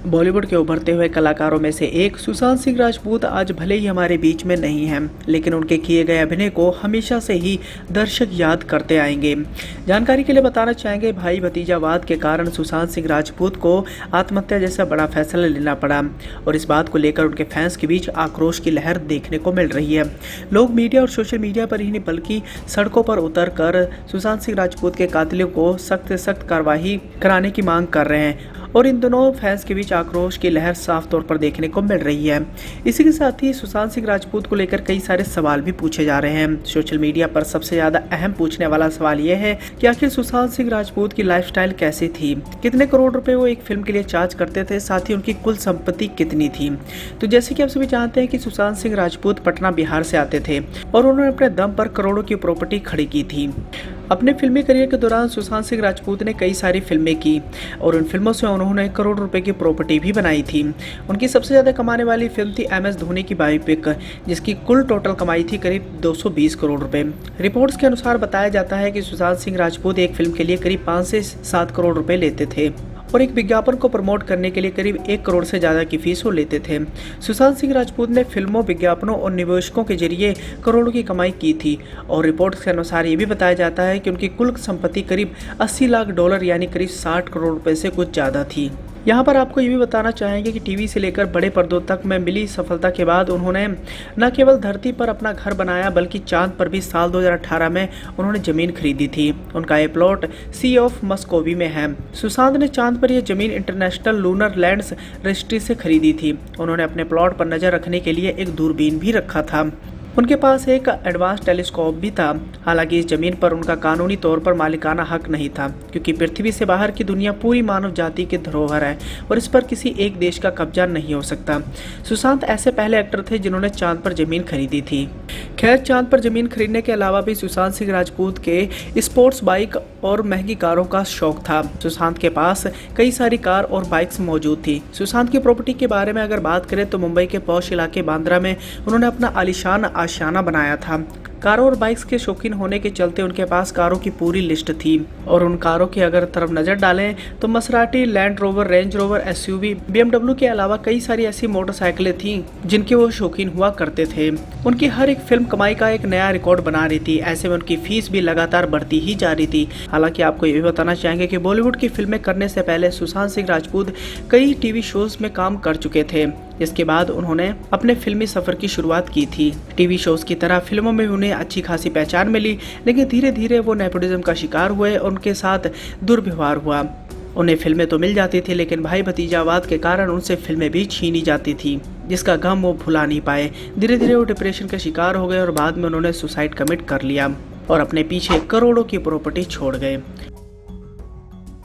बॉलीवुड के उभरते हुए कलाकारों में से एक सुशांत सिंह राजपूत आज भले ही हमारे बीच में नहीं हैं, लेकिन उनके किए गए अभिनय को हमेशा से ही दर्शक याद करते आएंगे। जानकारी के लिए बताना चाहेंगे, भाई भतीजावाद के कारण सुशांत सिंह राजपूत को आत्महत्या जैसा बड़ा फैसला लेना पड़ा और इस बात को लेकर उनके फैंस के बीच आक्रोश की लहर देखने को मिल रही है। लोग मीडिया और सोशल मीडिया पर ही नहीं बल्कि सड़कों पर उतर कर सुशांत सिंह राजपूत के कातिलों को सख्त से सख्त कार्रवाई कराने की मांग कर रहे हैं और इन दोनों फैंस के बीच आक्रोश की लहर साफ तौर पर देखने को मिल रही है। इसी के साथ ही सुशांत सिंह राजपूत को लेकर कई सारे सवाल भी पूछे जा रहे हैं। सोशल मीडिया पर सबसे ज्यादा अहम पूछने वाला सवाल यह है कि आखिर सुशांत सिंह राजपूत की लाइफस्टाइल कैसी थी, कितने करोड़ रुपए वो एक फिल्म के लिए चार्ज करते थे, साथ ही उनकी कुल संपत्ति कितनी थी। तो जैसे कि आप सभी जानते हैं कि सुशांत सिंह राजपूत पटना बिहार से आते थे और उन्होंने अपने दम पर करोड़ों की प्रॉपर्टी खड़ी की थी। अपने फिल्मी करियर के दौरान सुशांत सिंह राजपूत ने कई सारी फिल्में की और उन फिल्मों से उन्होंने करोड़ रुपए की प्रॉपर्टी भी बनाई थी। उनकी सबसे ज़्यादा कमाने वाली फिल्म थी MS धोनी की बायोपिक, जिसकी कुल टोटल कमाई थी करीब 220 करोड़ रुपए। रिपोर्ट्स के अनुसार बताया जाता है कि सुशांत सिंह राजपूत एक फिल्म के लिए करीब 5 से 7 करोड़ रुपए लेते थे और एक विज्ञापन को प्रमोट करने के लिए करीब 1 करोड़ से ज़्यादा की फीस वो लेते थे। सुशांत सिंह राजपूत ने फिल्मों, विज्ञापनों और निवेशकों के जरिए करोड़ों की कमाई की थी और रिपोर्ट्स के अनुसार ये भी बताया जाता है कि उनकी कुल संपत्ति करीब 80 लाख डॉलर यानी करीब 60 करोड़ रुपए से कुछ ज़्यादा थी। यहाँ पर आपको ये भी बताना चाहेंगे कि टीवी से लेकर बड़े पर्दों तक में मिली सफलता के बाद उन्होंने न केवल धरती पर अपना घर बनाया बल्कि चांद पर भी साल 2018 में उन्होंने जमीन खरीदी थी। उनका ये प्लॉट सी ऑफ मस्कोवी में है। सुशांत ने चांद पर यह जमीन इंटरनेशनल लूनर लैंड्स रजिस्ट्री से खरीदी थी। उन्होंने अपने प्लॉट पर नजर रखने के लिए एक दूरबीन भी रखा था। उनके पास एक एडवांस टेलीस्कोप भी था। हालांकि इस जमीन पर उनका कानूनी तौर पर मालिकाना हक नहीं था, क्योंकि पृथ्वी से बाहर की दुनिया पूरी मानव जाति की धरोहर है और इस पर किसी एक देश का कब्जा नहीं हो सकता। सुशांत ऐसे पहले एक्टर थे जिन्होंने चांद पर जमीन खरीदी थी। खैर, चांद पर जमीन खरीदने के अलावा भी सुशांत सिंह राजपूत के स्पोर्ट्स बाइक और महंगी कारों का शौक था। सुशांत के पास कई सारी कार और बाइक्स मौजूद थी। सुशांत की प्रॉपर्टी के बारे में अगर बात करें तो मुंबई के पॉश इलाके बांद्रा में उन्होंने अपना आलीशान आशियाना बनाया था। कारों और बाइक्स के शौकीन होने के चलते उनके पास कारों की पूरी लिस्ट थी और उन कारों की अगर तरफ नजर डालें तो Maserati, land rover, range rover, SUV, BMW के अलावा कई सारी ऐसी मोटरसाइकिलें थीं जिनके वो शौकीन हुआ करते थे। उनकी हर एक फिल्म कमाई का एक नया रिकॉर्ड बना रही थी। ऐसे में उनकी फीस भी लगातार बढ़ती ही जा रही थी। हालांकि आपको ये भी बताना चाहेंगे कि बॉलीवुड की फिल्में करने से पहले सुशांत सिंह राजपूत कई टीवी शोज में काम कर चुके थे, जिसके बाद उन्होंने अपने फिल्मी सफर की शुरुआत की थी। टीवी शोज की तरह फिल्मों में उन्हें अच्छी खासी पहचान मिली, लेकिन धीरे धीरे वो नेपोटिज्म का शिकार हुए और उनके साथ दुर्व्यवहार हुआ। उन्हें फिल्में तो मिल जाती थी, लेकिन भाई भतीजावाद के कारण उनसे फिल्में भी छीनी जाती थी, जिसका गम वो भुला नहीं पाए। धीरे धीरे वो डिप्रेशन का शिकार हो गए और बाद में उन्होंने सुसाइड कमिट कर लिया और अपने पीछे करोड़ों की प्रॉपर्टी छोड़ गए।